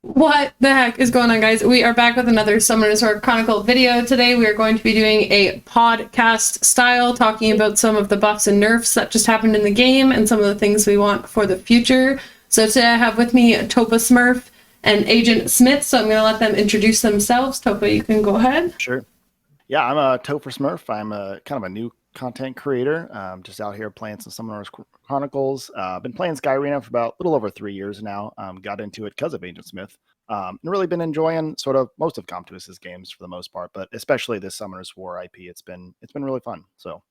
What the heck is going on, guys? We are back with another Summoners War Chronicle video. Today we are going to be doing a podcast style, talking about some of the buffs and nerfs that just happened in the game and some of the things we want for the future. So today I have with me TOPHERSMURF and Agent Smith, so I'm going to let them introduce themselves. Topa, you can go ahead. Sure. Yeah, I'm a TOPHERSMURF. I'm a kind of a new content creator, just out here playing some Summoners Chronicles. Been playing Sky Arena for about a little over 3 years now. Got into it because of Agent Smith. And really been enjoying sort of most of Comtuus's games for the most part, but especially this Summoners War IP. It's been really fun. So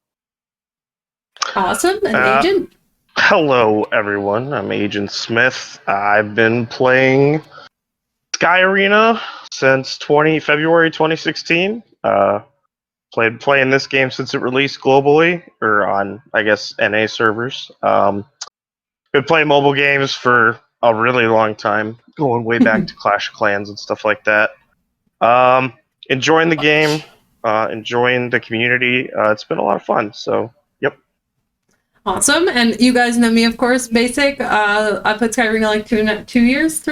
awesome. And Agent? Hello, everyone. I'm Agent Smith. I've been playing Sky Arena since February 2016. Playing this game since it released globally, or on, I guess, NA servers. Been playing mobile games for a really long time, going way back to Clash of Clans and stuff like that. Enjoying the game, enjoying the community. It's been a lot of fun, so, yep. Awesome. And you guys know me, of course, Basic. I played Sky Arena like 3 years?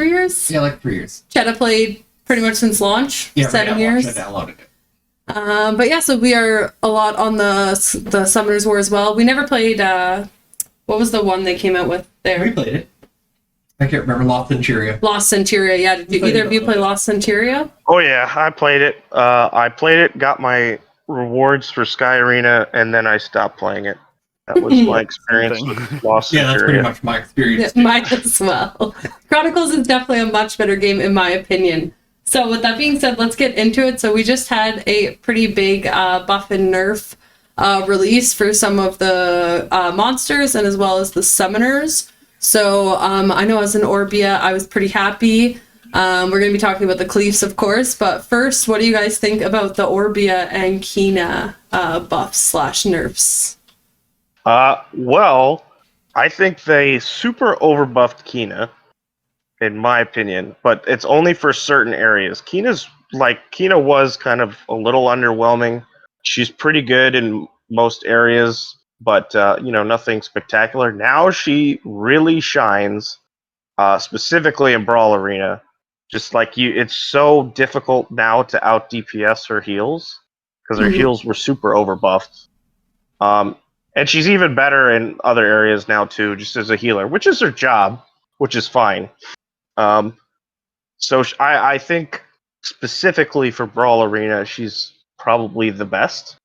Yeah, like 3 years. Chetta played pretty much since launch, yeah, 7 years. I downloaded it. But yeah, so we are a lot on the Summoners War as well. We never played, what was the one they came out with there? We played it. I can't remember. Lost Centuria. Lost Centuria, yeah. Did either of you play Lost Centuria? Oh yeah, I played it. Got my rewards for Sky Arena, and then I stopped playing it. That was my experience with Lost Centuria. Yeah, that's pretty much my experience. Yeah, mine as well. Chronicles is definitely a much better game, in my opinion. So with that being said, let's get into it. So we just had a pretty big buff and nerf release for some of the monsters and as well as the summoners. So I know as an Orbia, I was pretty happy. We're going to be talking about the Cleafs, of course. But first, what do you guys think about the Orbia and Kina buffs/nerfs? Well, I think they super overbuffed Kina, in my opinion, but it's only for certain areas. Kina was kind of a little underwhelming. She's pretty good in most areas, but nothing spectacular. Now she really shines, specifically in Brawl Arena. Just like it's so difficult now to out DPS her heals because her heals were super overbuffed. And she's even better in other areas now too, just as a healer, which is her job, which is fine. So I think specifically for Brawl Arena, she's probably the best.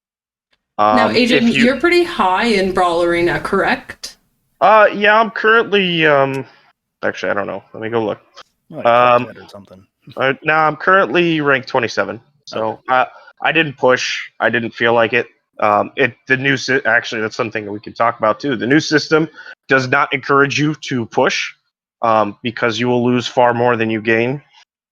Now, Agent, you're pretty high in Brawl Arena, correct? Yeah, I'm currently, actually, I don't know. Let me go look. like or something. Now I'm currently ranked 27. So okay. I didn't push. I didn't feel like it. Actually, that's something that we can talk about too. The new system does not encourage you to push. Because you will lose far more than you gain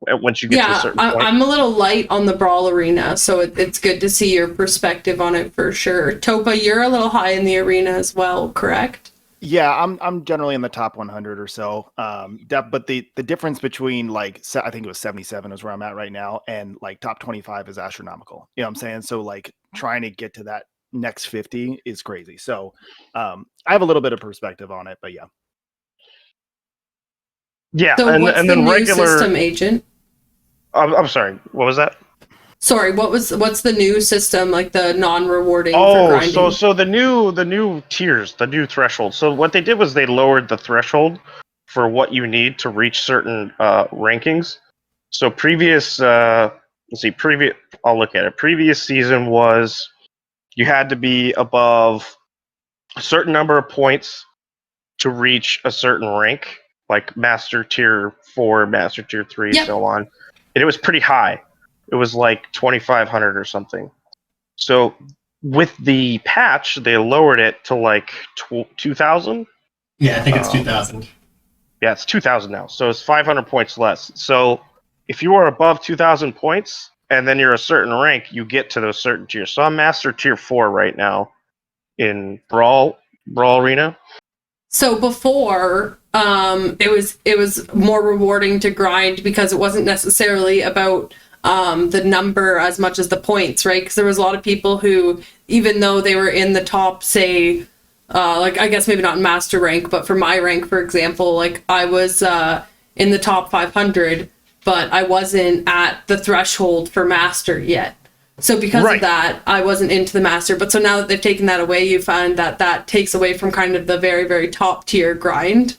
once you get to a certain point. I'm a little light on the Brawl Arena, so it's good to see your perspective on it for sure. Topa, you're a little high in the arena as well, correct? Yeah, I'm generally in the top 100 or so. But the difference between I think it was 77 is where I'm at right now, and like top 25 is astronomical. You know what I'm saying? So like trying to get to that next 50 is crazy. So I have a little bit of perspective on it, but yeah. Yeah, so what's the new system, Agent? I'm sorry, what was that? Sorry, what's the new system, like the non-rewarding for grinding? Oh, the new tiers, the new threshold. So what they did was they lowered the threshold for what you need to reach certain rankings. So I'll look at it. Previous season was you had to be above a certain number of points to reach a certain rank, like Master Tier 4, Master Tier 3, yep. So on. And it was pretty high. It was like 2,500 or something. So with the patch, they lowered it to like 2,000. Yeah, I think it's 2,000. Yeah, it's 2,000 now. So it's 500 points less. So if you are above 2,000 points, and then you're a certain rank, you get to those certain tiers. So I'm Master Tier 4 right now in Brawl Arena. So before, it was more rewarding to grind because it wasn't necessarily about the number as much as the points, right? Because there was a lot of people who, even though they were in the top, say, I guess maybe not in master rank, but for my rank, for example, like I was in the top 500, but I wasn't at the threshold for master yet. So because Right. of that, I wasn't into the master. But so now that they've taken that away, you find that that takes away from kind of the very, very top tier grind.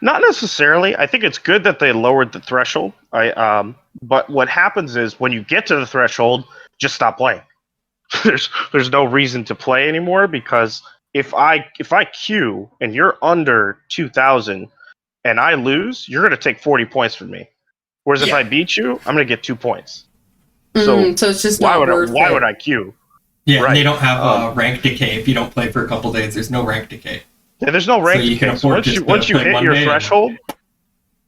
Not necessarily. I think it's good that they lowered the threshold. But what happens is when you get to the threshold, just stop playing. There's no reason to play anymore, because if I queue and you're under 2,000 and I lose, you're going to take 40 points from me. Whereas if Yeah. I beat you, I'm going to get 2 points. So it's just why not would worth why it. would I queue? Yeah, Right. and they don't have rank decay. If you don't play for a couple days, there's no rank decay. Yeah, there's no rank. So you can decay. afford once just you to once you play hit one your day and- threshold,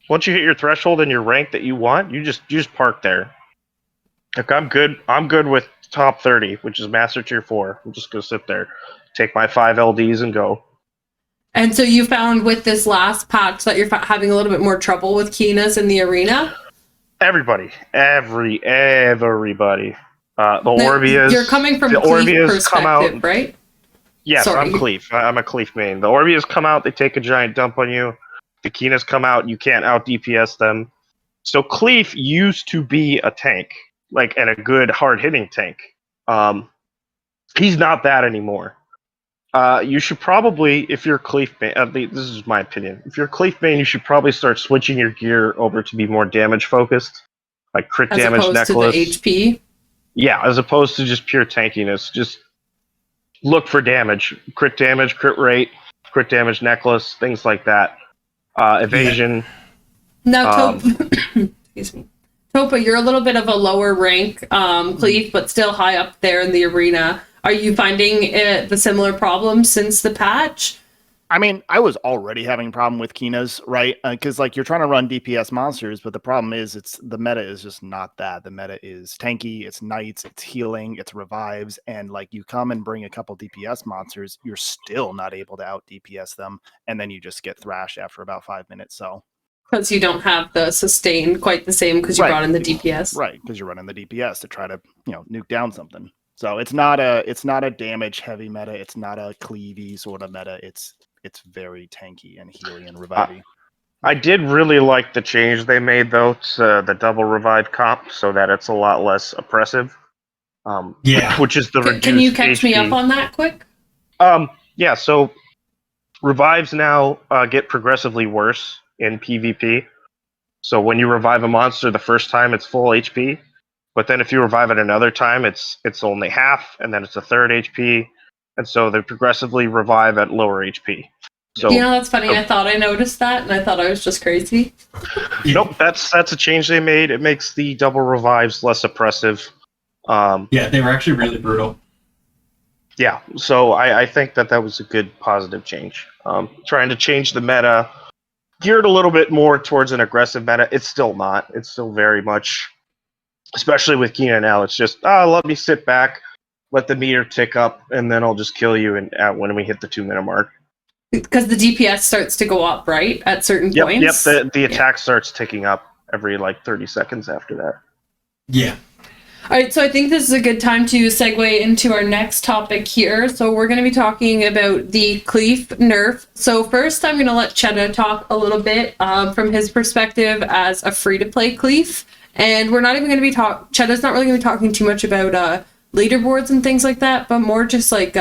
once you hit your threshold and your rank that you want, you just park there. Like I'm good with top 30, which is Master Tier 4. I'm just gonna sit there, take my 5 LDs and go. And so you found with this last patch that you're having a little bit more trouble with Kinas in the arena? Everybody. The Now, Orbeas. You're coming from the Cleaf Orbeas come perspective, out. right? Yes, Sorry. I'm Cleaf. I'm a Cleaf main. The Orbeas come out, they take a giant dump on you. The Kinas come out, you can't out DPS them. So Cleaf used to be a tank, like, and a good hard hitting tank. He's not that anymore. You should probably, if you're Cleaf main, this is my opinion. If you're Cleaf main, you should probably start switching your gear over to be more damage focused, like crit As damage opposed necklace. to the HP. Yeah, as opposed to just pure tankiness. Just look for damage, crit rate, crit damage necklace, things like that. Evasion. Now, excuse me. Topa, you're a little bit of a lower rank Cleaf, but still high up there in the arena. Are you finding the similar problems since the patch? I mean, I was already having a problem with Kinas, right? Because like you're trying to run DPS monsters, but the problem is the meta is just not that. The meta is tanky, it's knights, it's healing, it's revives, and like you come and bring a couple DPS monsters, you're still not able to out DPS them, and then you just get thrashed after about 5 minutes. So Because you don't have the sustain quite the same because you brought in the DPS. right, because you're running the DPS to try to nuke down something. So it's not a damage heavy meta. It's not a cleavy sort of meta. It's very tanky and healy and revivey. I did really like the change they made, though, to the double revive comp, so that it's a lot less oppressive. Yeah. Which is the reduced Can you catch me HP. up on that quick? Yeah, so revives now get progressively worse in PvP. So when you revive a monster the first time, it's full HP. But then if you revive it another time, it's only half, and then it's a third HP. And so they progressively revive at lower HP. So That's funny. I thought I noticed that, and I thought I was just crazy. nope, that's a change they made. It makes the double revives less oppressive. Yeah, they were actually really brutal. Yeah, so I think that was a good positive change. Trying to change the meta, geared a little bit more towards an aggressive meta. It's still not. It's still very much, especially with Kina now, it's just, let me sit back, let the meter tick up, and then I'll just kill you when we hit the 2-minute mark. Because the DPS starts to go up, right? At certain points? Yep, the attack starts ticking up every, 30 seconds after that. Yeah. All right, so I think this is a good time to segue into our next topic here. So we're going to be talking about the Cleaf Nerf. So first, I'm going to let Chetta talk a little bit from his perspective as a free-to-play Cleaf. And we're not even going to be Chetta's not really going to be talking too much about leaderboards and things like that, but more just like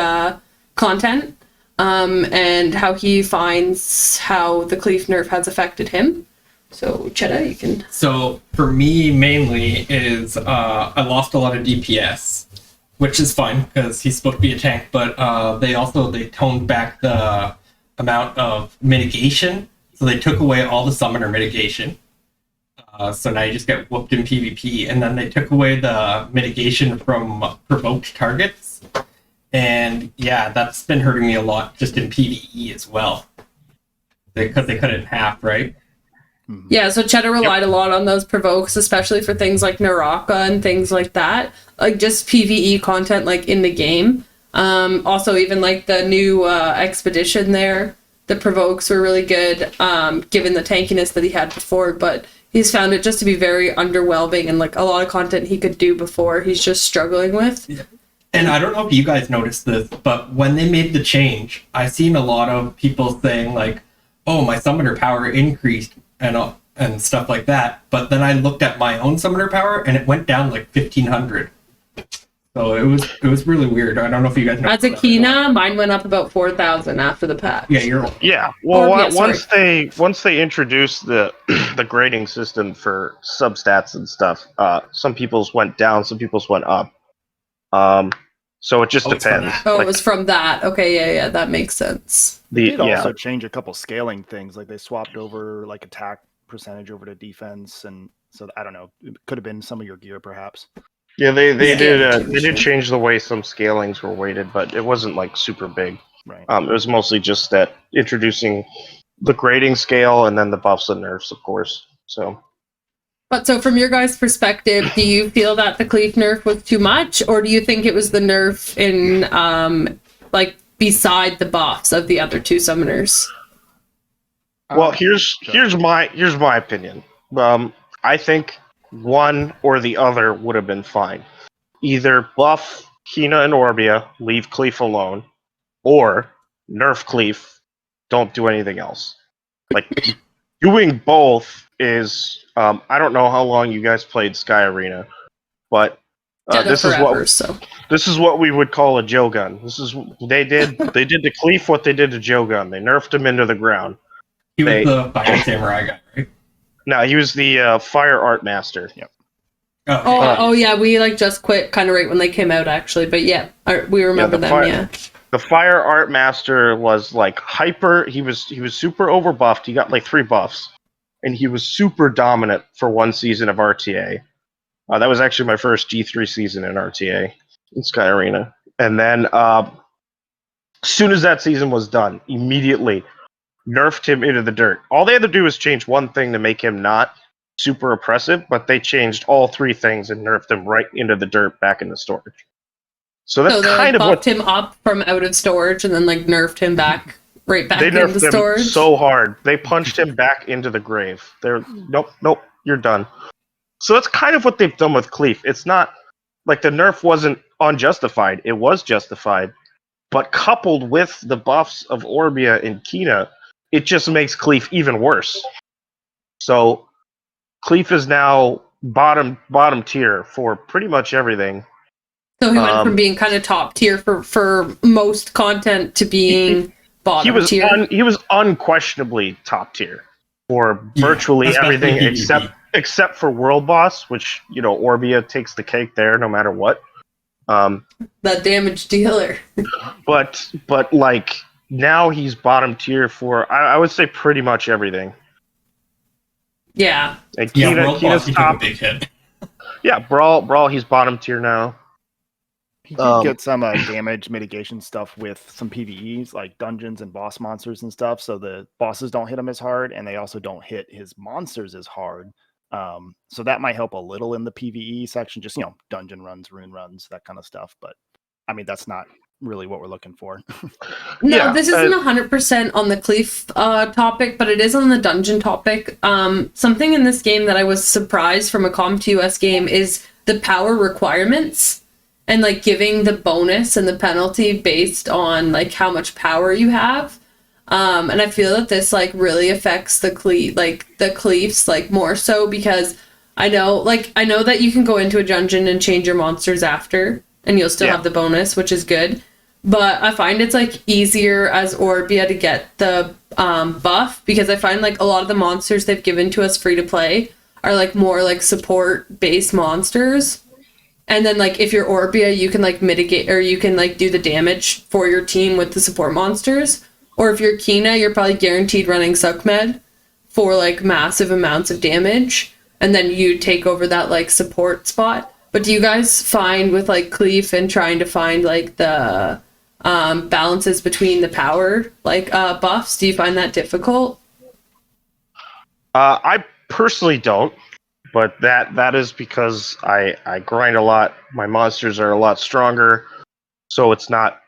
content and how he finds how the Cleaf Nerf has affected him. So, Chetta, you can... So, for me, mainly, is I lost a lot of DPS, which is fine, because he's supposed to be a tank, but they toned back the amount of mitigation, so they took away all the summoner mitigation. So now you just get whooped in PvP, and then they took away the mitigation from provoked targets, and yeah, that's been hurting me a lot just in PvE as well, because they cut it in half, right? Yeah, so Cheddar relied a lot on those provokes, especially for things like Naraka and things like that. Like just PvE content like in the game. Also even like the new expedition there, the provokes were really good, given the tankiness that he had before, but he's found it just to be very underwhelming and like a lot of content he could do before he's just struggling with. Yeah. And I don't know if you guys noticed this, but when they made the change, I've seen a lot of people saying like, oh, my summoner power increased, and and stuff like that. But then I looked at my own summoner power, and it went down like 1,500. So it was really weird. I don't know if you guys know. As a Kina, mine went up about 4,000 after the patch. Yeah, you're. Yeah. Well, Orbia, once they introduced the the grading system for substats and stuff, some people's went down, some people's went up. So it just Oh, it's from depends. that. Oh, Like, it was from that. Okay, yeah, that makes sense. They did also change a couple scaling things, like they swapped over like attack percentage over to defense, and so I don't know, it could have been some of your gear perhaps. yeah, they Yeah. did change the way some scalings were weighted, but it wasn't like super big. Right. It was mostly just that introducing the grading scale and then the buffs and nerfs, of course. So. But so from your guys' perspective, do you feel that the Cleaf nerf was too much, or do you think it was the nerf in like beside the buffs of the other two summoners? Well, here's my opinion. I think one or the other would have been fine. Either buff Kina and Orbia, leave Cleaf alone, or nerf Cleaf, don't do anything else. Like doing both is I don't know how long you guys played Sky Arena, but this is what we would call a Joe gun. This is they did to Cleaf what they did to Joe gun. They nerfed him into the ground. He was the fire samurai guy, right? No, he was the fire art master. Yep. Oh yeah, we like just quit kind of right when they came out actually, but yeah, we remember them. Yeah. The fire art master was like hyper. He was super overbuffed. He got like 3 buffs, and he was super dominant for one season of RTA. That was actually my first G3 season in RTA in Sky Arena. And then as soon as that season was done, immediately nerfed him into the dirt. All they had to do was change one thing to make him not super oppressive, but they changed all 3 things and nerfed him right into the dirt back into storage. So that's they kind of buffed what him up from out of storage and then like nerfed him back right back they into nerfed him storage. so hard. They punched him back into the grave. They're nope, you're done. So that's kind of what they've done with Cleaf. It's not like the nerf wasn't unjustified. It was justified. But coupled with the buffs of Orbia and Kina, it just makes Cleaf even worse. So Cleaf is now bottom tier for pretty much everything. So he went from being kind of top tier for most content to being bottom tier. He was unquestionably top tier for virtually everything except for World Boss, which, you know, Orbia takes the cake there no matter what. That damage dealer. but like now he's bottom tier for I would say pretty much everything. Yeah. And World Boss, Kina's he took top. a big hit. Yeah, Brawl, he's bottom tier now. He did get some damage mitigation stuff with some PvEs, like dungeons and boss monsters and stuff, so the bosses don't hit him as hard, and they also don't hit his monsters as hard. So that might help a little in the PvE section, just, you know, dungeon runs, rune runs, that kind of stuff. But, I mean, that's not really what we're looking for. No, Yeah, this isn't 100% on the Cleaf topic, but it is on the dungeon topic. Something in this game that I was surprised from a Com2US game is the power requirements. And like giving the bonus and the penalty based on like how much power you have. And I feel that this like really affects the Cleafs like more so because I know that you can go into a dungeon and change your monsters after and you'll still have the bonus, which is good. But I find it's like easier as Orbia to get the buff because I find like a lot of the monsters they've given to us free to play are like more like support based monsters. And then, like, if you're Orbia, you can, like, mitigate, or you can, like, do the damage for your team with the support monsters. Or if you're Kina, you're probably guaranteed running Suckmed for, like, massive amounts of damage. And then you take over that, like, support spot. But do you guys find with, like, Cleaf and trying to find, like, the balances between the power, like, buffs, do you find that difficult? I personally don't. But that is because I grind a lot. My monsters are a lot stronger, so it's not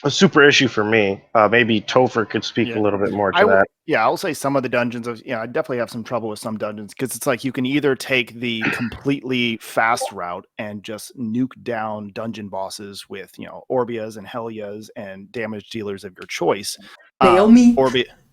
a super issue for me. Maybe Topher could speak a little bit more to that. Yeah, I'll say some of the dungeons. I definitely have some trouble with some dungeons because it's like you can either take the completely fast route and just nuke down dungeon bosses with, you know, Orbias and Helias and damage dealers of your choice. Naomi.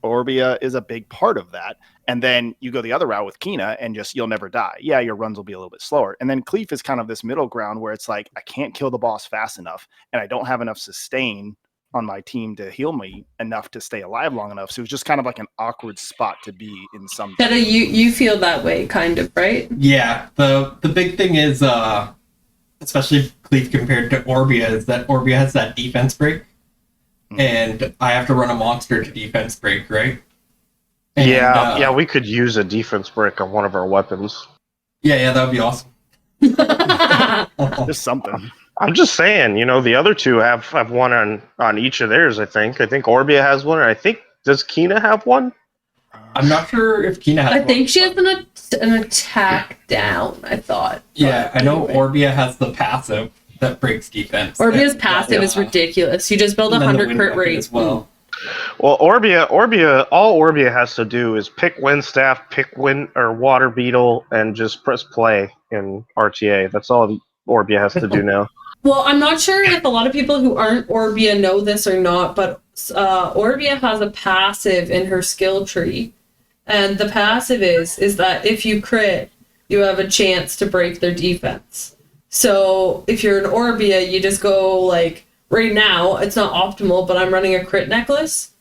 Orbia is a big part of that. And then you go the other route with Kina and just you'll never die. Yeah, your runs will be a little bit slower. And then Cleaf is kind of this middle ground where it's like I can't kill the boss fast enough and I don't have enough sustain on my team to heal me enough to stay alive long enough. So it's just kind of like an awkward spot to be in some. Jetta, you feel that way, kind of, right? Yeah, the big thing is, especially Cleaf compared to Orbia, is that Orbia has that defense break, and I have to run a monster to defense break, right? And, yeah, we could use a defense break on one of our weapons. Yeah, that would be awesome. Just something. I'm just saying, the other two have one on each of theirs, I think. I think Orbia has one, and I think, does Kina have one? I'm not sure if Kina has I one. think she has an attack down, I thought. Yeah, I know Orbia has the passive that breaks defense. Orbia's passive is ridiculous. You just build And then the 100 wind crit weapon rate. as well. Well, Orbia, all Orbia has to do is pick Wind Staff, pick Wind or Water Beetle, and just press play in RTA. That's all Orbia has to do now. Well, I'm not sure if a lot of people who aren't Orbia know this or not, but Orbia has a passive in her skill tree. And the passive is that if you crit, you have a chance to break their defense. So if you're an Orbia, you just go like, right now, it's not optimal, but I'm running a crit necklace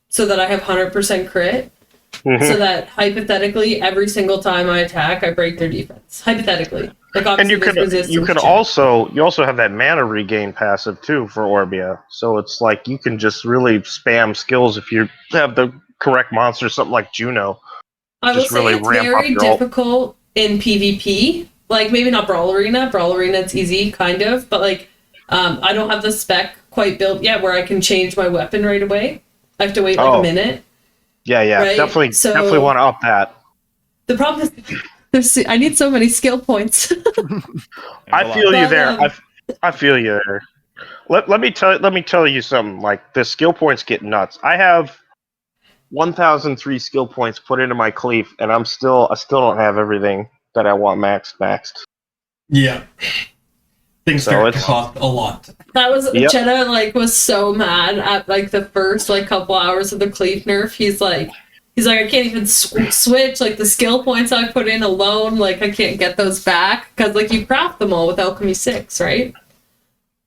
so that I have 100% crit. Mm-hmm. So that hypothetically, every single time I attack, I break their defense. Hypothetically. Like And you obviously could there's also have that mana regain passive too for Orbia. So it's like you can just really spam skills if you have the correct monster, something like Juno. I will just say really it's ramp up very your ult. difficult in PvP. Like maybe not Brawl Arena. Brawl Arena it's easy, kind of, but like I don't have the spec quite built yet where I can change my weapon right away. I have to wait like a minute. Yeah, Right? definitely want to up that. The problem is I need so many skill points. I feel you But, there. I feel you there. Let me tell you something. Like the skill points get nuts. I have 1,003 skill points put into my Cleaf, and I still don't have everything that I want maxed. Yeah. Things So start to it's- cost a lot. That was Yep. Jenna was so mad at like the first couple hours of the Cleaf nerf. He's like I can't even switch like the skill points I put in alone. Like I can't get those back because like you craft them all with Alchemy 6, right?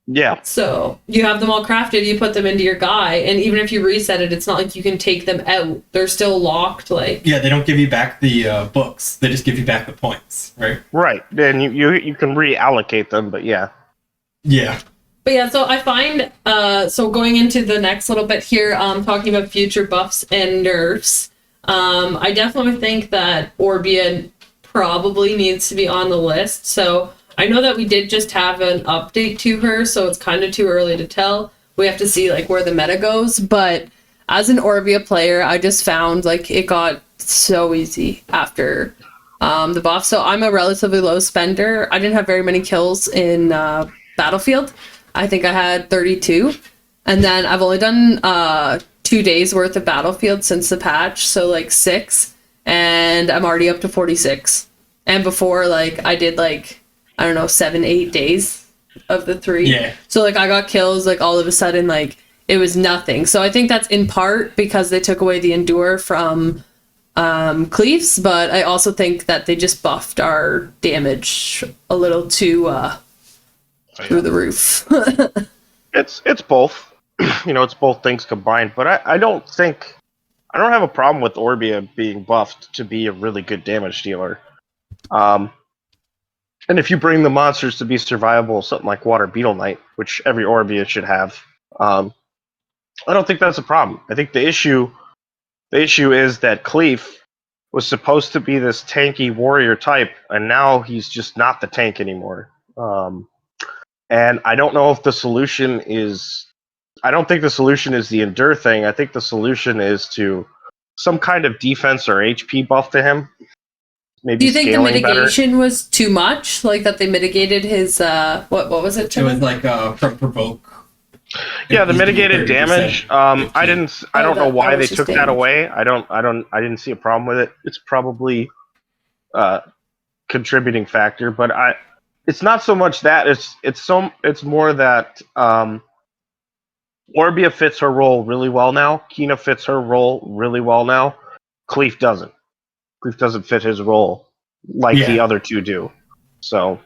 Yeah. So you have them all crafted. You put them into your guy, and even if you reset it, it's not like you can take them out. They're still locked. Like Yeah, they don't give you back the books. They just give you back the points, right? Right. Then you can reallocate them, but yeah. Yeah. But yeah, so I find, so going into the next little bit here, talking about future buffs and nerfs, I definitely think that Orbia probably needs to be on the list. So I know that we did just have an update to her, so it's kind of too early to tell. We have to see like where the meta goes. But as an Orbia player, I just found like it got so easy after the buff. So I'm a relatively low spender. I didn't have very many kills in Battlefield. I think I had 32. And then I've only done 2 days worth of Battlefield since the patch, so like 6. And I'm already up to 46. And before, like, I did like, I don't know, 7-8 days of the 3. Yeah. So like I got kills like all of a sudden, like it was nothing. So I think that's in part because they took away the endure from Cleaves, but I also think that they just buffed our damage a little too through the roof. It's both. It's both things combined. But I don't have a problem with Orbia being buffed to be a really good damage dealer. And if you bring the monsters to be survivable, something like Water Beetle Knight, which every Orbia should have, I don't think that's a problem. I think the issue is that Cleaf was supposed to be this tanky warrior type, and now he's just not the tank anymore. And I don't know if the solution is... I don't think the solution is the endure thing. I think the solution is to some kind of defense or HP buff to him. Maybe Do you think the scaling mitigation was too much? Like that they mitigated his what was it? It was like from provoke. Yeah, the It used to be mitigated 30%. damage. I don't know why that they was took just that damage. away. I didn't see a problem with it. It's probably contributing factor, but it's not so much that it's more that Orbia fits her role really well now. Kina fits her role really well now. Cleaf doesn't. Cleaf doesn't fit his role like the other two do. So,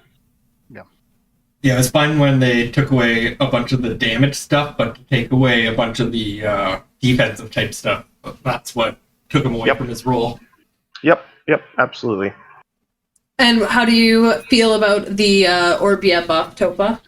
yeah, it was fine when they took away a bunch of the damage stuff, but to take away a bunch of the defensive type stuff, that's what took him away from his role. Yep, absolutely. And how do you feel about the Orbia buff, Topa?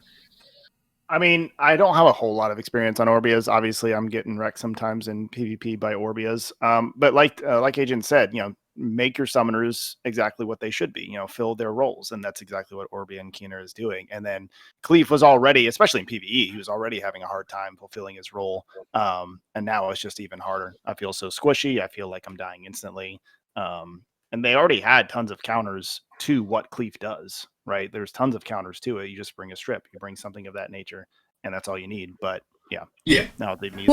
I mean, I don't have a whole lot of experience on Orbias. Obviously, I'm getting wrecked sometimes in PvP by Orbias. But like Agent said, make your summoners exactly what they should be. Fill their roles, and that's exactly what Orbia and Keener is doing. And then Cleaf was already, especially in PvE, he was already having a hard time fulfilling his role. And now it's just even harder. I feel so squishy. I feel like I'm dying instantly. And they already had tons of counters to what Cleaf does, right? There's tons of counters to it. You just bring a strip, you bring something of that nature, and that's all you need. But yeah. Now they need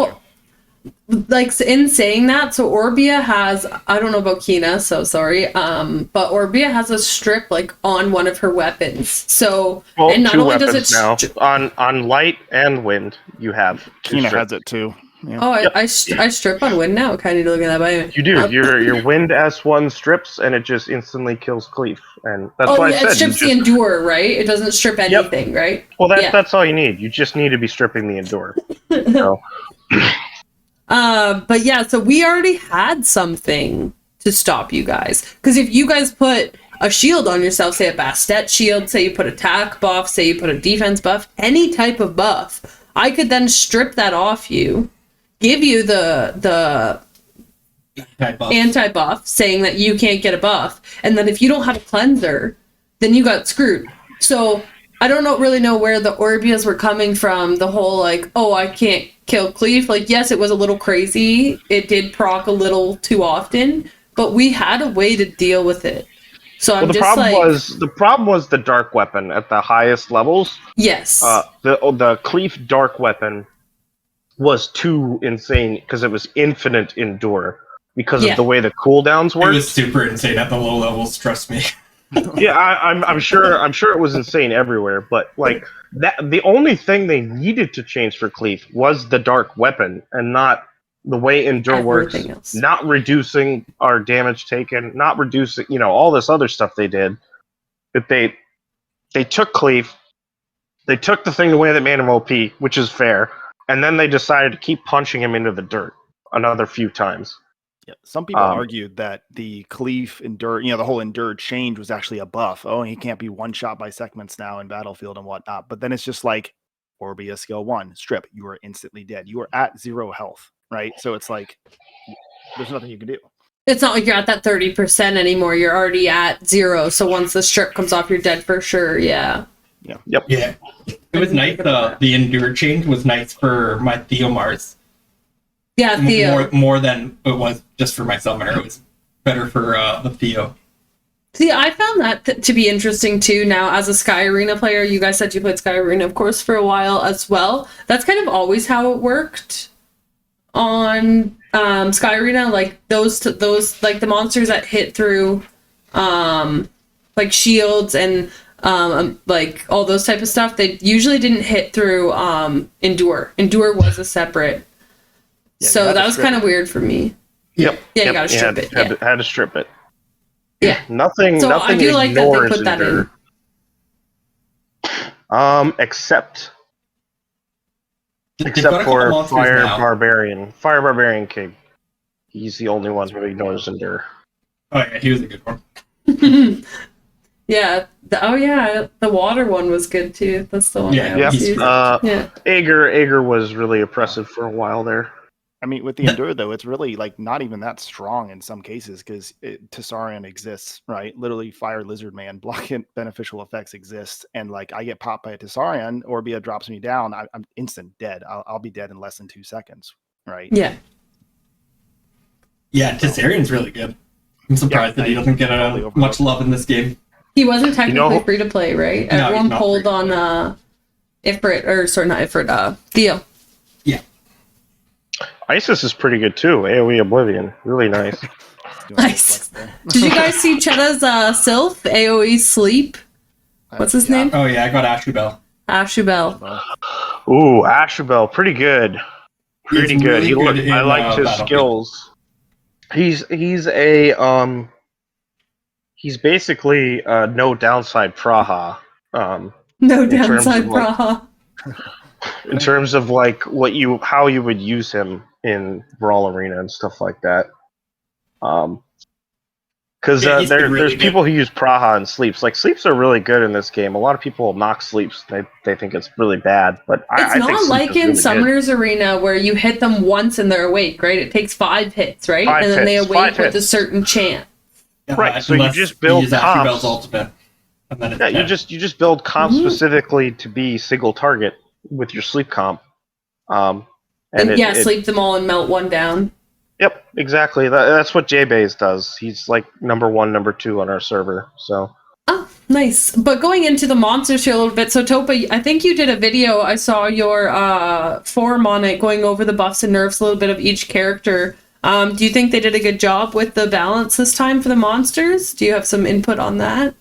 like in saying that, so Orbia has, I don't know about Kina, so sorry, but Orbia has a strip like on one of her weapons. So and not only does it now on light and wind, you have Kina has it too. Yeah. Oh, I strip on wind now. Kind of look at that. But you do. Your wind S1 strips, and it just instantly kills Cleaf, and that's why I said it strips the endure, right? It doesn't strip anything, right? Well, that's all you need. You just need to be stripping the endure. So. But yeah, so we already had something to stop you guys, because if you guys put a shield on yourself, say a Bastet shield, say you put attack buff, say you put a defense buff, any type of buff, I could then strip that off you. Give you the anti-buff, saying that you can't get a buff, and then if you don't have a cleanser, then you got screwed. So I don't really know where the Orbias were coming from. The whole like, oh, I can't kill Cleaf. Like, yes, it was a little crazy. It did proc a little too often, but we had a way to deal with it. So I'm the problem was the dark weapon at the highest levels. Yes. The Cleaf dark weapon was too insane because it was infinite endure because of the way the cooldowns worked. It was super insane at the low levels, trust me. Yeah, I'm sure it was insane everywhere, but like that the only thing they needed to change for Cleaf was the dark weapon and not the way endure works, not reducing our damage taken, not reducing, all this other stuff they did. But they took Cleaf, they took the thing away that made him OP, which is fair. And then they decided to keep punching him into the dirt another few times. Yeah, some people argued that the Cleaf endure, the whole endure change was actually a buff. Oh, he can't be one shot by segments now in Battlefield and whatnot. But then it's just like Orbia skill 1, strip, you are instantly dead. You are at 0 health, right? So it's like there's nothing you can do. It's not like you're at that 30% anymore. You're already at 0. So once the strip comes off, you're dead for sure. Yeah. Yeah. Yep. Yeah. It was nice. The endure change was nice for my Theomars. Yeah, Theo. More than it was just for my summoner. It was better for the Theo. See, I found that to be interesting too. Now, as a Sky Arena player, you guys said you played Sky Arena, of course, for a while as well. That's kind of always how it worked on Sky Arena. Like those like the monsters that hit through like shields and like all those type of stuff, they usually didn't hit through endure. Endure was a separate. Yeah, so that was kind of weird for me. Yep. Yeah, you gotta strip it. Had to strip it. Yeah. Nothing. So nothing I do like that they put that endure. Except for Fire Barbarian King. He's the only one who ignores endure. Oh yeah, he was a good one. Yeah. The water one was good too. That's the one. Aegir was really oppressive for a while there. I mean, with the endure though, it's really like not even that strong in some cases because Tessarion exists, right? Literally, Fire Lizard Man blocking beneficial effects exists, and like I get popped by a Tessarion, Orbia drops me down, I'm instant dead. I'll be dead in less than 2 seconds, right? Yeah. Yeah, Tessarion's really good. I'm surprised that he doesn't get much love in this game. He wasn't technically free to play, right? No, everyone pulled on Ifrit, or sorry, not Ifrit, Theo. Yeah. Isis is pretty good too. AoE Oblivion, really nice. Nice. Did you guys see Chetta's Sylph AoE Sleep? What's his name? Oh yeah, I got Ashley Bell. Ashubel. Well, Ooh, Ashabel, pretty good. Pretty He's good. really good in, I liked his Battlefield. skills. He's a he's basically no downside Praha. No In terms downside, of, like, Praha. in terms of like how you would use him in Brawl Arena and stuff like that. Because Yeah, he's been really there's good. people who use Praha and sleeps. Like sleeps are really good in this game. A lot of people knock sleeps. They think it's really bad, but It's I think not sleeps like is in really good. Summoner's Arena where you hit them once and they're awake, right? It takes 5 hits, right? 5 and then they hits, awake 5 with a hits. certain chant. Right, so you unless just build use Ashubel's comps. ultimate. And then it's Yeah, you 10. just build comp Mhm. specifically to be single target with your sleep comp. And And sleep them all and melt one down. Yep, exactly. That's what J-Baze does. He's like number 1, number 2 on our server. So Oh, nice. But going into the monsters here a little bit, so Topa, I think you did a video. I saw your forum on it going over the buffs and nerfs, a little bit of each character. Do you think they did a good job with the balance this time for the monsters? Do you have some input on that?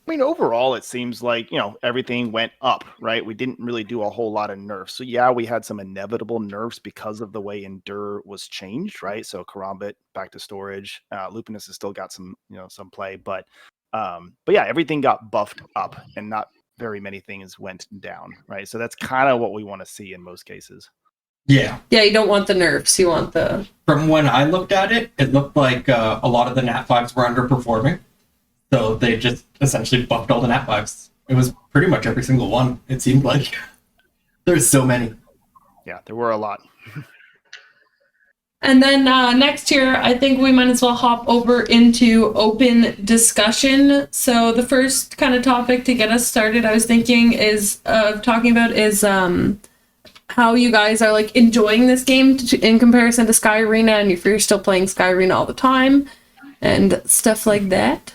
I mean, overall, it seems like, everything went up, right? We didn't really do a whole lot of nerfs. So, yeah, we had some inevitable nerfs because of the way Endure was changed, right? So, Karambit back to storage. Lupinus has still got some, some play. But yeah, everything got buffed up and not very many things went down, right? So, that's kind of what we want to see in most cases. Yeah. Yeah, you don't want the nerfs. You want the... From when I looked at it, it looked like a lot of the Nat 5s were underperforming. So they just essentially buffed all the Nat 5s. It was pretty much every single one, it seemed like. There's so many. Yeah, there were a lot. And then next year, I think we might as well hop over into open discussion. So the first kind of topic to get us started, I was thinking is talking about is how you guys are like enjoying this game in comparison to Sky Arena, and if you're still playing Sky Arena all the time and stuff like that.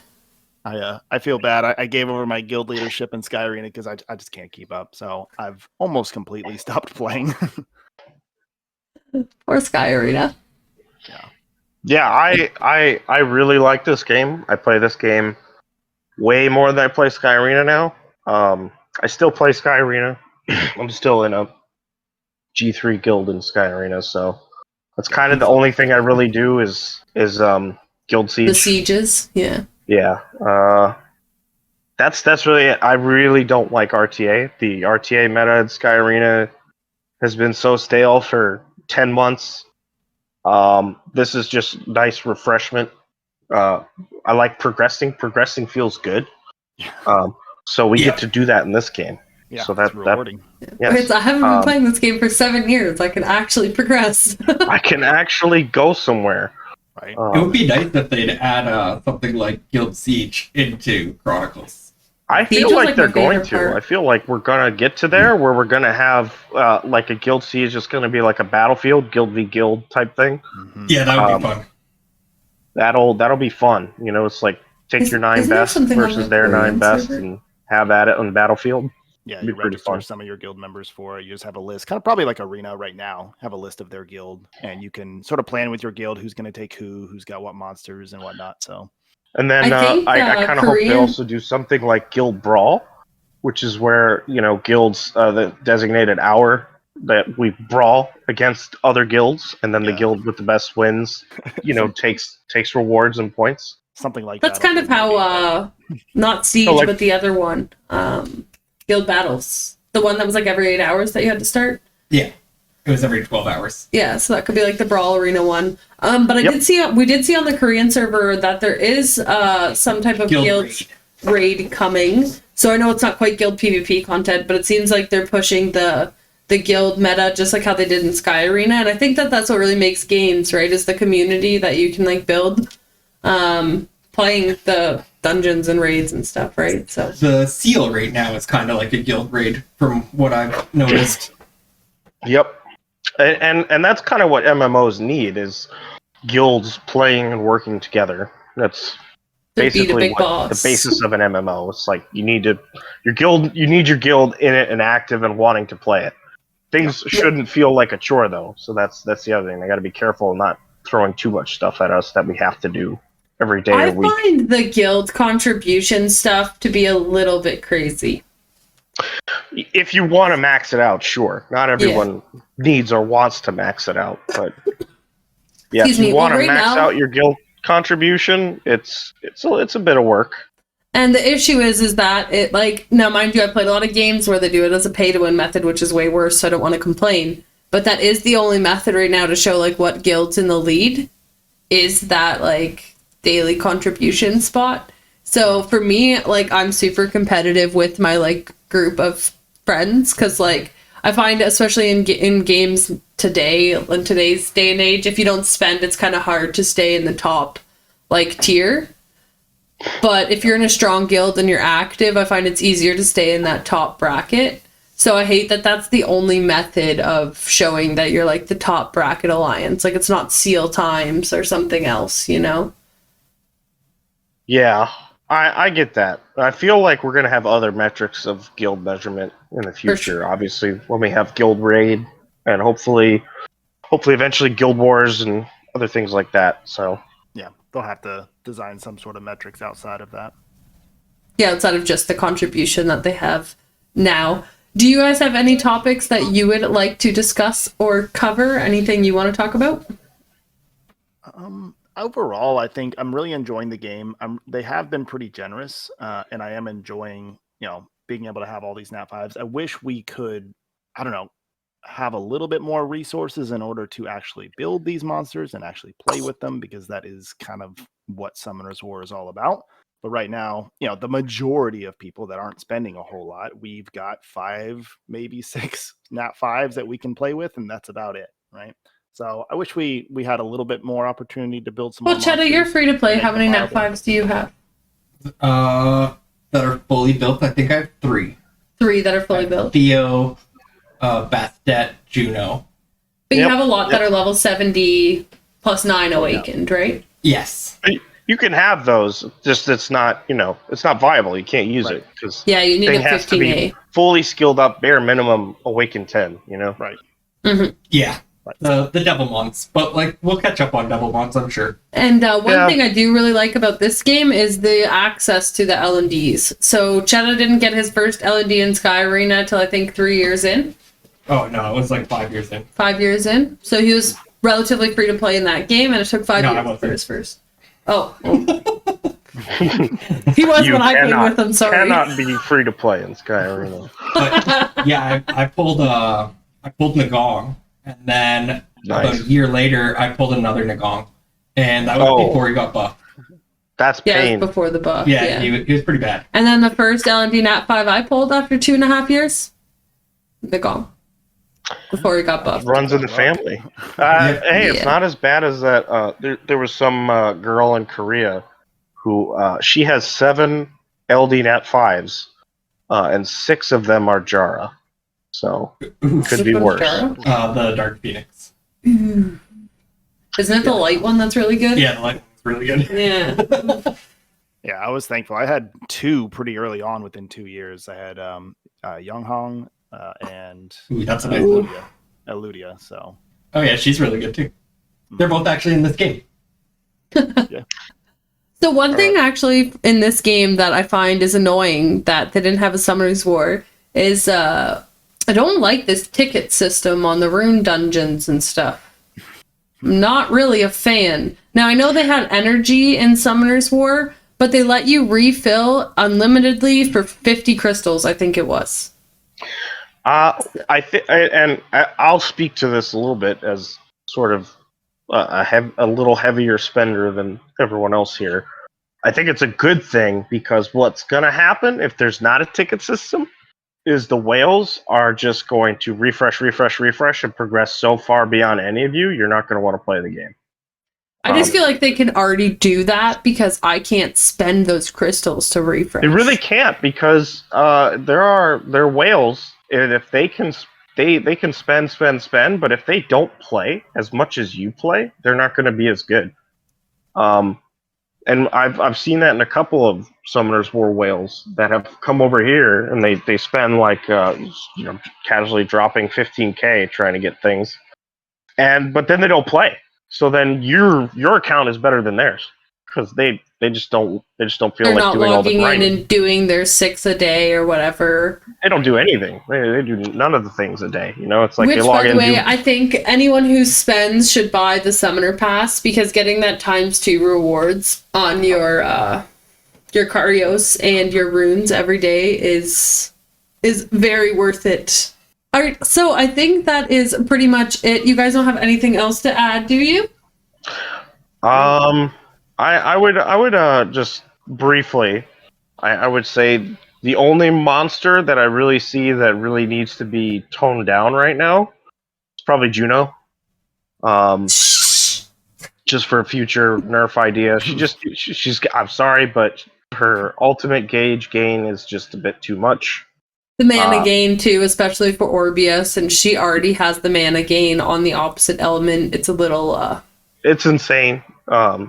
I feel bad. I gave over my guild leadership in Sky Arena because I just can't keep up. So I've almost completely stopped playing. Or Sky Arena. yeah, I really like this game. I play this game way more than I play Sky Arena now. I still play Sky Arena. I'm still in a G3 guild in Sky Arena, so that's kind of the only thing I really do is Guild Siege. The sieges, yeah. Yeah, that's really it. I really don't like RTA. The RTA meta in Sky Arena has been so stale for 10 months. This is just nice refreshment. I like progressing. Progressing feels good. So we get to do that in this game. Yeah, so that's rewarding. Yes. I haven't been playing this game for 7 years. I can actually progress. I can actually go somewhere. Right. It would be nice if they'd add something like Guild Siege into Chronicles. I Siege feel was, like like, they're my going favorite to. part. I feel like we're gonna get to there where we're gonna have like a Guild Siege just gonna be like a battlefield, guild v guild type thing. Mm-hmm. Yeah, that would be fun. That'll be fun. It's like take your 9 isn't there best something on versus the their 9 Korean best server? and have at it on the battlefield. Yeah, It'd be you pretty register fun. some of your guild members for it. You just have a list, kind of probably like Arena right now, have a list of their guild, and you can sort of plan with your guild who's going to take who's got what monsters and whatnot. So, And then I think, I kind of hope they Korean- also do something like Guild Brawl, which is where guilds the designated hour that we brawl against other guilds, and then the Yeah. guild with the best wins, takes rewards and points. something like That's that. kind of how, not Siege, So, like- but the other one, Guild Battles. The one that was like every 8 hours that you had to start. Yeah. It was every 12 hours. Yeah, so that could be like the Brawl Arena one. But we did see on the Korean server that there is some type of Guild guild raid coming. So I know it's not quite guild PvP content, but it seems like they're pushing the guild meta just like how they did in Sky Arena. And I think that that's what really makes games, right? Is the community that you can like build playing the dungeons and raids and stuff, right? So The Seal raid now is kind of like a guild raid from what I've noticed. Yep. And that's kind of what MMOs need is guilds playing and working together. That's To beat a basically big what boss. the basis of an MMO. It's like you need your guild in it and active and wanting to play it. Things shouldn't feel like a chore though. So that's the other thing. I got to be careful not throwing too much stuff at us that we have to do every day I of the week. find the guild contribution stuff to be a little bit crazy. If you want to max it out, sure. Not everyone needs or wants to max it out, but yeah, Excuse if you me, want well, to right max now- out your guild contribution, it's a bit of work. And the issue is that it, like, now mind you, I played a lot of games where they do it as a pay-to-win method, which is way worse, so I don't want to complain. But that is the only method right now to show, like, what guild's in the lead, is that, like, daily contribution spot. So for me, like, I'm super competitive with my, like, group of friends, because, like, I find, especially in games today, in today's day and age, if you don't spend, it's kind of hard to stay in the top, like, tier. But if you're in a strong guild and you're active, I find it's easier to stay in that top bracket. So I hate that that's the only method of showing that you're like the top bracket alliance. Like it's not seal times or something else, you know? Yeah, I get that. I feel like we're going to have other metrics of guild measurement in the future. sure. Obviously, when we have guild raid and hopefully eventually guild wars and other things like that. So Yeah, they'll have to design some sort of metrics outside of that. Yeah, outside of just the contribution that they have now. Do you guys have any topics that you would like to discuss or cover? Anything you want to talk about? Overall, I think I'm really enjoying the game. They have been pretty generous, and I am enjoying, being able to have all these nat 5s. I wish we could, I don't know, have a little bit more resources in order to actually build these monsters and actually play with them, because that is kind of what Summoners War is all about. But right now, the majority of people that aren't spending a whole lot, we've got 5, maybe 6 nat 5s that we can play with, and that's about it, right? So I wish we had a little bit more opportunity to build some Well, more Cheddar, monsters. you're free to play. Make How them many nat viable. 5s do you have? That are fully built. I think I have 3. 3 that are fully built. Theo, Bastet, Juno. But you Yep. have a lot that are level 70 plus 9 awakened, right? Yes. you can have those, just it's not it's not viable. You can't use Right. it because Yeah, you need thing a has to 15A. be fully skilled up, bare minimum awakened 10. Right. Yeah. Right. The Devilmons. But, like, we'll catch up on Devilmons, I'm sure. And one Yeah. thing I do really like about this game is the access to the L&Ds. So Cheddar didn't get his first L&D in Sky Arena till I think 3 years in. Oh, no, it was like 5 years in. 5 years in. So he was relatively free to play in that game, and it took 5 No, I years wasn't. for his first. Oh. He was when I played with him, sorry. Cannot be free to play in Sky Arena. But, yeah, I pulled Nagong, and then about Nice. a year later, I pulled another Nagong. And that was Oh. before he got buffed. That's Yeah, it pain. was before the buff. Yeah, Yeah. he was pretty bad. And then the first L&D Nat 5 I pulled after 2.5 years, the gong. Before he got buffed. Runs in the family. Hey, it's Yeah. not as bad as that. There was some girl in Korea who she has 7 LD Nat 5s, and 6 of them are Jara. So could be Which one's worse. Jara? The Dark Phoenix. Isn't it the light one that's really good? Yeah, the light was really good. Yeah. Yeah, I was thankful. I had 2 pretty early on within 2 years. I had Young Hong and Ooh, that's a nice one. Eludia. So Oh, yeah, she's really good, too. They're both actually in this game. So one thing actually in this game that I find is annoying that they didn't have a Summoners War is I don't like this ticket system on the rune dungeons and stuff. I'm not really a fan. Now I know they had energy in Summoners War, but they let you refill unlimitedly for 50 crystals, I think it was. I'll speak to this a little bit as sort of a little heavier spender than everyone else here. I think it's a good thing because what's going to happen if there's not a ticket system is the whales are just going to refresh and progress so far beyond any of you, you're not going to want to play the game. I just feel like they can already do that because I can't spend those crystals to refresh. They really can't because they're whales, and if they can spend, but if they don't play as much as you play, they're not going to be as good. And I've seen that in a couple of Summoners War whales that have come over here and they spend like casually dropping 15k trying to get things, but then they don't play. So then your account is better than theirs. because they just don't feel They're like not doing all the logging in grinding. and doing their 6 a day or whatever. They don't do anything. They do none of the things a day. You know, it's like Which, they log by the in. way, I think anyone who spends should buy the Summoner Pass, because getting that ×2 rewards on your Carios and your runes every day is very worth it. All right, so I think that is pretty much it. You guys don't have anything else to add, do you? I would just briefly, I would say the only monster that I really see that really needs to be toned down right now is probably Juno. Just for a future nerf idea. She's I'm sorry, but her ultimate gauge gain is just a bit too much. The mana gain, too, especially for Orbeus, and she already has the mana gain on the opposite element. It's a little... It's insane. I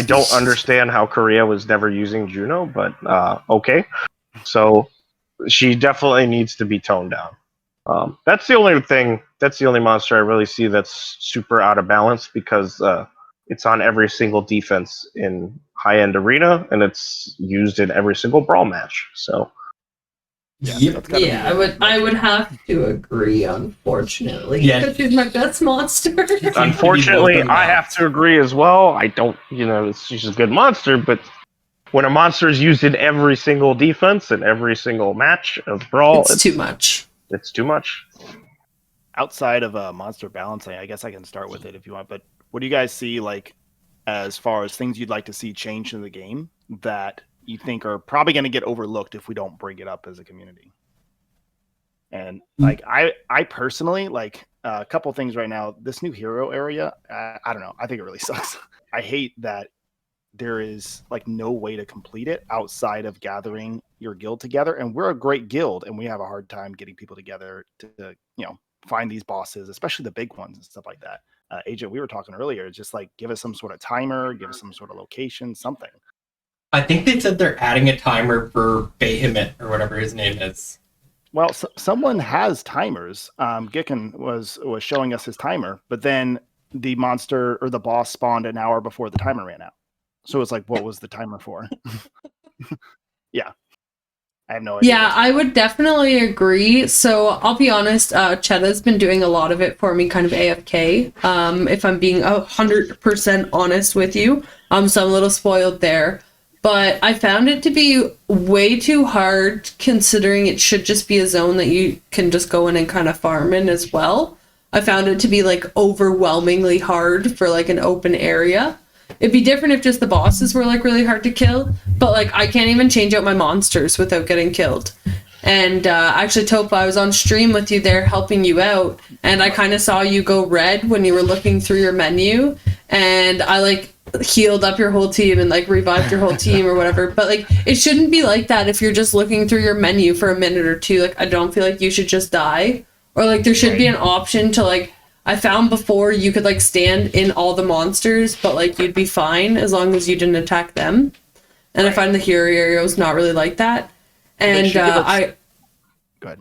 don't understand how Korea was never using Juno, but okay. So she definitely needs to be toned down. That's the only thing. That's the only monster I really see that's super out of balance, because it's on every single defense in high-end arena, and it's used in every single brawl match. So Yeah, I would have to agree, unfortunately. Yeah. Because she's my best monster. unfortunately, I have to agree as well. I don't, she's a good monster, but when a monster is used in every single defense and every single match of brawl, It's too much. It's too much. Outside of monster balancing, I guess I can start with it if you want. But what do you guys see, like, as far as things you'd like to see change in the game that you think are probably going to get overlooked if we don't bring it up as a community? And like, I personally like a couple things right now. This new hero area, I don't know. I think it really sucks. I hate that there is like no way to complete it outside of gathering your guild together. And we're a great guild, and we have a hard time getting people together to find these bosses, especially the big ones and stuff like that. Agent, we were talking earlier, just like give us some sort of timer, give us some sort of location, something. I think they said they're adding a timer for Behemoth or whatever his name is. Well, someone has timers. Gicken was showing us his timer, but then the monster or the boss spawned an hour before the timer ran out. So it's like, what was the timer for? Yeah. I have no idea. Yeah, I would definitely agree. So I'll be honest, Chetta's been doing a lot of it for me, kind of AFK, if I'm being 100% honest with you. So I'm a little spoiled there. But I found it to be way too hard, considering it should just be a zone that you can just go in and kind of farm in as well. I found it to be like overwhelmingly hard for like an open area. It'd be different if just the bosses were like really hard to kill, but like I can't even change out my monsters without getting killed. And actually, Topa, I was on stream with you there helping you out, and I kind of saw you go red when you were looking through your menu, and I like healed up your whole team and like revived your whole team or whatever. But like, it shouldn't be like that if you're just looking through your menu for a minute or two. Like, I don't feel like you should just die, or like there should be an option to like, I found before you could like stand in all the monsters, but like you'd be fine as long as you didn't attack them. And I find the hero area was not really like that. And Go ahead.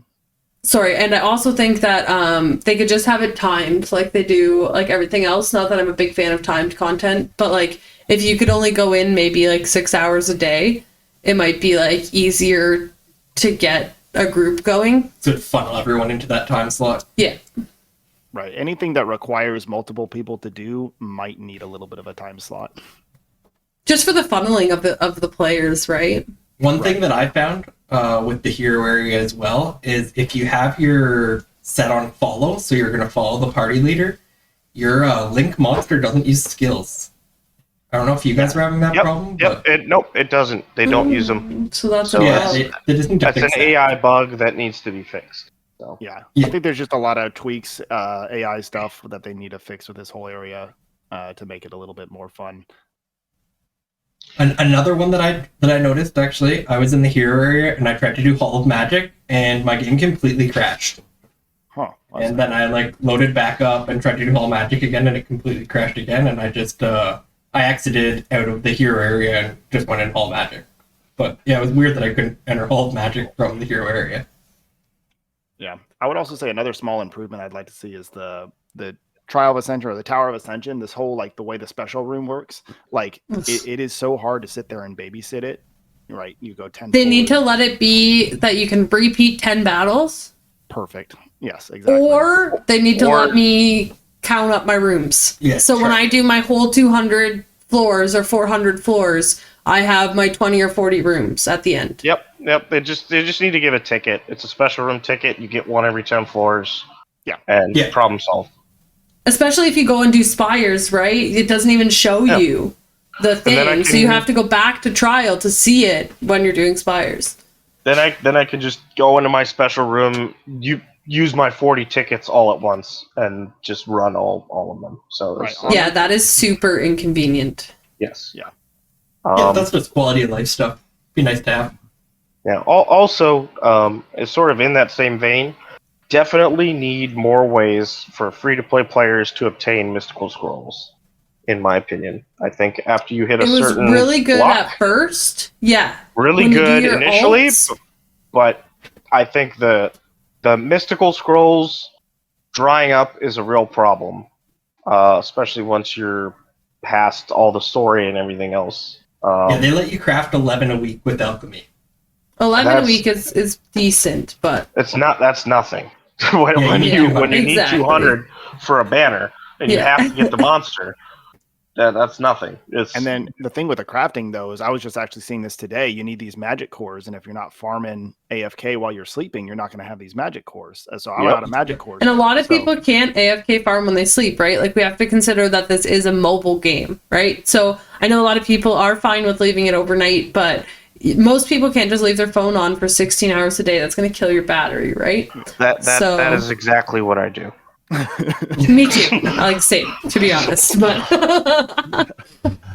Sorry, and I also think that they could just have it timed like they do like everything else. Not that I'm a big fan of timed content, but like if you could only go in maybe like 6 hours a day, it might be like easier to get a group going. So it'd funnel everyone into that time slot. Yeah. Right. Anything that requires multiple people to do might need a little bit of a time slot. Just for the funneling of the players, right? One thing that I found with the hero area as well is if you have your set on follow, so you're going to follow the party leader, your Link monster doesn't use skills. I don't know if you guys are having that problem. Yep. But... Nope, it doesn't. They don't use them. So that's So they just need to That's an fix that. AI bug that needs to be fixed. So. Yeah. Yeah. I think there's just a lot of tweaks, AI stuff that they need to fix with this whole area to make it a little bit more fun. Another one that I noticed, actually, I was in the hero area and I tried to do Hall of Magic and my game completely crashed. Huh. And then I like loaded back up and tried to do Hall of Magic again and it completely crashed again, and I just I exited out of the hero area and just went in Hall of Magic. But yeah, it was weird that I couldn't enter Hall of Magic from the hero area. Yeah. I would also say another small improvement I'd like to see is the Trial of Ascension or the Tower of Ascension, this whole like the way the special room works, like it is so hard to sit there and babysit it. Right, you go 10. They need to let it be that you can repeat 10 battles. Perfect. Yes, exactly. Or they need to let me count up my rooms. Yeah, so when I do my whole 200 floors or 400 floors, I have my 20 or 40 rooms at the end. Yep. They just need to give a ticket. It's a special room ticket. You get one every 10 floors. Yeah. And problem solved. Especially if you go and do spires, right? It doesn't even show you the thing, so you have to go back to trial to see it when you're doing spires. Then I can just go into my special room, use my 40 tickets all at once, and just run all of them. So yeah, that is super inconvenient. Yes. Yeah. Yeah, that's just quality of life stuff. Be nice to have. Yeah. Also, it's sort of in that same vein. Definitely need more ways for free-to-play players to obtain mystical scrolls. In my opinion, I think after you hit a certain, it was really good block, at first. Yeah, really good initially, but I think the mystical scrolls drying up is a real problem, especially once you're past all the story and everything else. Yeah, they let you craft 11 a week with alchemy. 11 a week is decent, but that's nothing. when you need 200 for a banner and you have to get the monster. That's nothing. And then the thing with the crafting, though, is I was just actually seeing this today. You need these magic cores, and if you're not farming AFK while you're sleeping, you're not going to have these magic cores. So I'm out of magic cores. And a lot of people can't AFK farm when they sleep, right? Like, we have to consider that this is a mobile game, right? So I know a lot of people are fine with leaving it overnight, but most people can't just leave their phone on for 16 hours a day. That's going to kill your battery, right? That is exactly what I do. Me too. Like, same, to be honest. But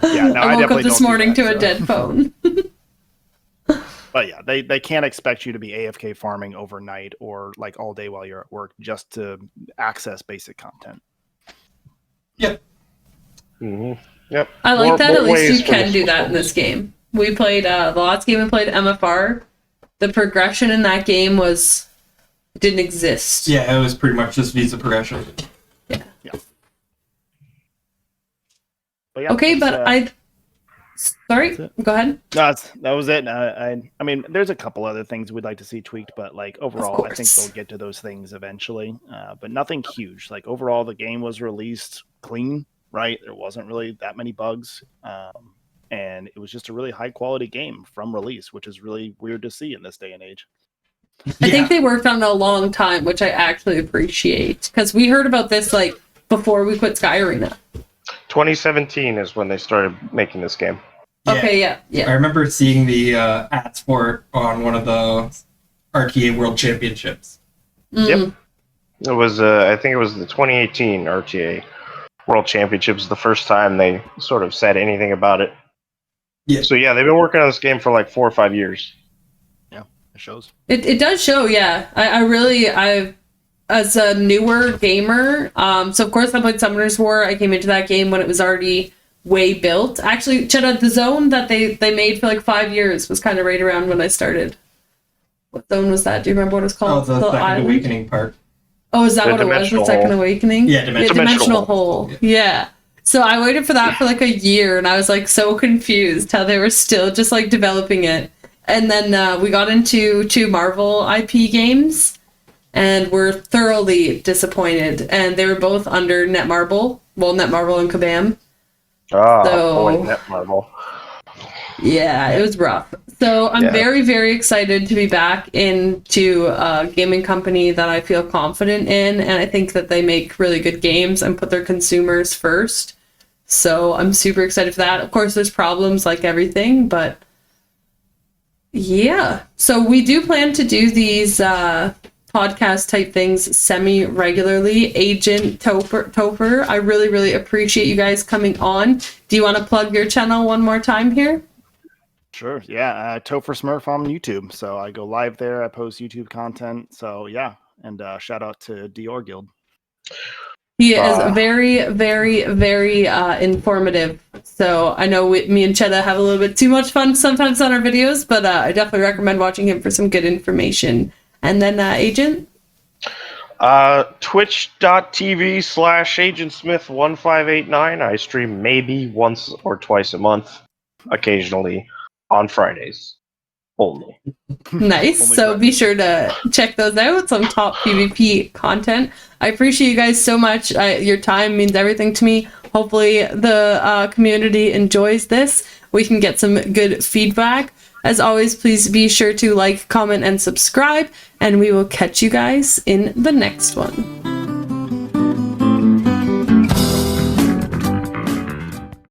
yeah, no, I woke up this morning to so. a dead phone. But yeah, they can't expect you to be AFK farming overnight or like all day while you're at work just to access basic content. Yep. Mm-hmm. Yep. I like that at least you can do that in this game. We played the last game we played MFR. The progression in that game didn't exist. Yeah, it was pretty much just visa progression. Yeah. But yeah, okay, but sorry, go ahead. No, that was it. I mean, there's a couple other things we'd like to see tweaked, but like overall, I think they'll get to those things eventually. But nothing huge. Like overall, the game was released clean, right? There wasn't really that many bugs. And it was just a really high quality game from release, which is really weird to see in this day and age. I think they worked on it a long time, which I actually appreciate, because we heard about this like before we quit Sky Arena. 2017 is when they started making this game. Okay, yeah. I remember seeing the ads for it on one of the RTA World Championships. Yep. It was, I think it was the 2018 RTA World Championships, the first time they sort of said anything about it. Yeah. So yeah, they've been working on this game for like 4 or 5 years. Yeah, it shows. It does show, yeah. I as a newer gamer, so of course I played Summoner's War. I came into that game when it was already way built. Actually, Chetta, the zone that they made for like 5 years was kind of right around when I started. What zone was that? Do you remember what it was called? Oh, the Second Awakening part. Oh, is that what it was? The Second Awakening? Yeah, Dimensional Hole. Yeah. So I waited for that for like a year, and I was like so confused how they were still just like developing it. And then we got into 2 Marvel IP games, and were thoroughly disappointed. And they were both under Netmarble. Well, Netmarble and Kabam. Boy, Netmarble. Yeah, it was rough. So I'm very, very excited to be back into a gaming company that I feel confident in, and I think that they make really good games and put their consumers first. So I'm super excited for that. Of course, there's problems like everything, but yeah. So we do plan to do these podcast type things semi-regularly. Agent Topher, I really, really appreciate you guys coming on. Do you want to plug your channel one more time here? Sure. Yeah. TOPHERSMURF on YouTube. So I go live there. I post YouTube content. So yeah. And shout out to Dior Guild. He is very, very, very informative. So I know me and Chetta have a little bit too much fun sometimes on our videos, but I definitely recommend watching him for some good information. And then Agent? Twitch.tv/AgentSmith1589. I stream maybe once or twice a month, occasionally on Fridays only. Nice. Only So Friday. be sure to check those out. Some top PvP content. I appreciate you guys so much. Your time means everything to me. Hopefully the community enjoys this. We can get some good feedback. As always, please be sure to like, comment, and subscribe. And we will catch you guys in the next one.